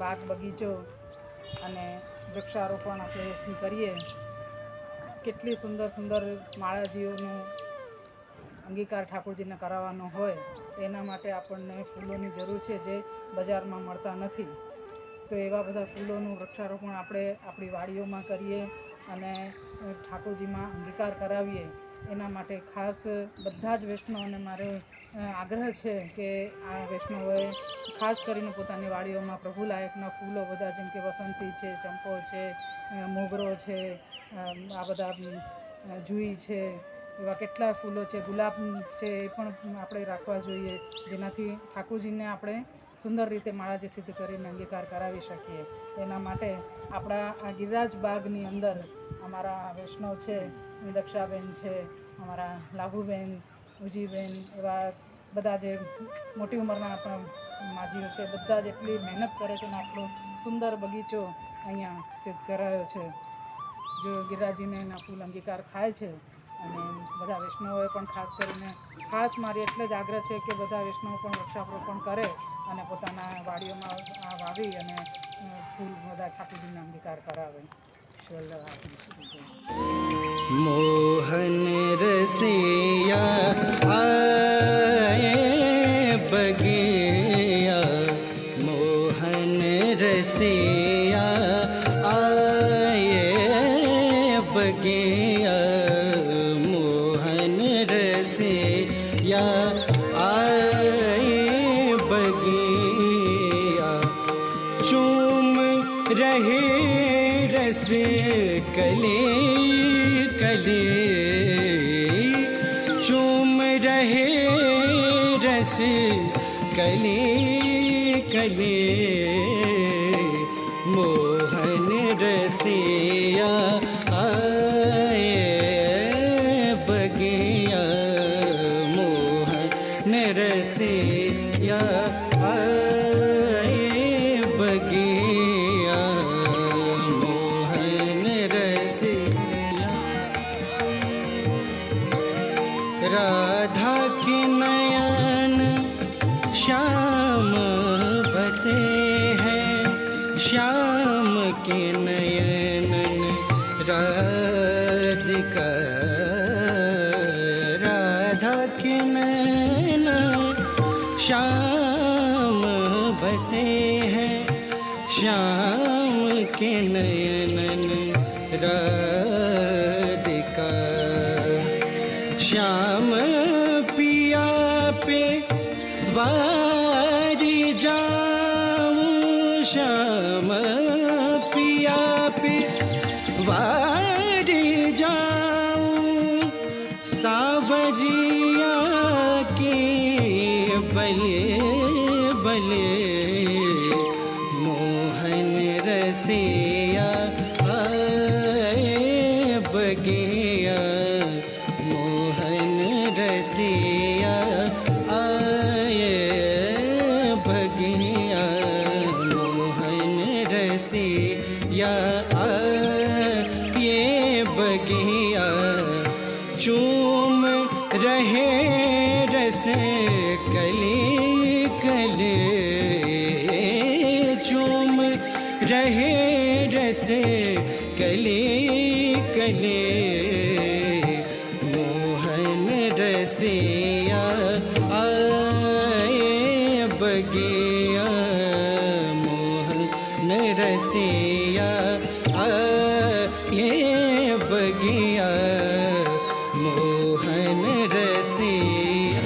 બાગ બગીચો અને વૃક્ષારોપણ આપણે કરીએ, કેટલી સુંદર સુંદર માળાજીઓનો અંગીકાર ઠાકોરજીને કરાવવાનો હોય, એના માટે આપણને ફૂલોની જરૂર છે જે બજારમાં મળતા નથી. તો એવા બધા ફૂલોનું વૃક્ષારોપણ આપણે આપણી વાડીઓમાં કરીએ અને ઠાકોરજીમાં અંગીકાર કરાવીએ. એના માટે ખાસ બધા જ વૈષ્ણવોને મારે આગ્રહ છે કે આ વૈષ્ણવોએ ખાસ કરીને પોતાની વાડીઓમાં પ્રભુલાયકના ફૂલો બધા, જેમ કે વસંતી છે, ચંપો છે, મોગરો છે, આ બધા જુઈ છે, એવા કેટલા ફૂલો છે, ગુલાબ છે, એ પણ આપણે રાખવા જોઈએ, જેનાથી ઠાકોરજીને આપણે સુંદર રીતે માળાજી સિદ્ધ કરીને અંગીકાર કરાવી શકીએ. એના માટે આપણા આ ગિરિરાજ બાગની અંદર અમારા વૈષ્ણવ છે, દક્ષાબેન છે, અમારા લાભુબેન, ઉજીબેન, એવા બધા જે મોટી ઉંમરના આપણા માજીઓ છે, બધા જ એટલી મહેનત કરે છે અને આટલો સુંદર બગીચો અહીંયા સિદ્ધ કરાયો છે. જો ગિરિરાજીને એના ફૂલ અંગીકાર થાય છે અને બધા વૈષ્ણવોએ પણ ખાસ મારી એટલે જ આગ્રહ છે કે બધા વૈષ્ણવો પણ વૃક્ષારોપણ કરે અને પોતાના વાડીઓમાં આ વાવી અને ફૂલ બધા ઠાકોરજીને અંગીકાર કરાવે. મોહન રસિયા આયે બગિયા, મોહન રસિયા આયે બગિયા, મોહન રસિયા આયે બગિયા, ચૂમ રહે रस कले कले, चूम रहे रस कले कले, मोहन रसिया आए बगिया, मोहन रसिया आए बगिया, राधा के नयन श्याम बसे हैं, श्याम के नयन राधिका, राधा के नयन श्याम बसे हैं, श्याम के नयन राधिका, श्याम पिया पे वारी जाऊं, श्याम पिया पे वारी जाऊं, सावरिया के बले बले, मोहन रसिया आए बगिया, मोहन रसिया आए बगिया, मोहन रसिया आए बगिया, चूम रहे रस कले कले, चूम रहे रस कले कले, मोहन रसिया आए बगिया, मोहन रसिया आए बगिया, मोहन रसिया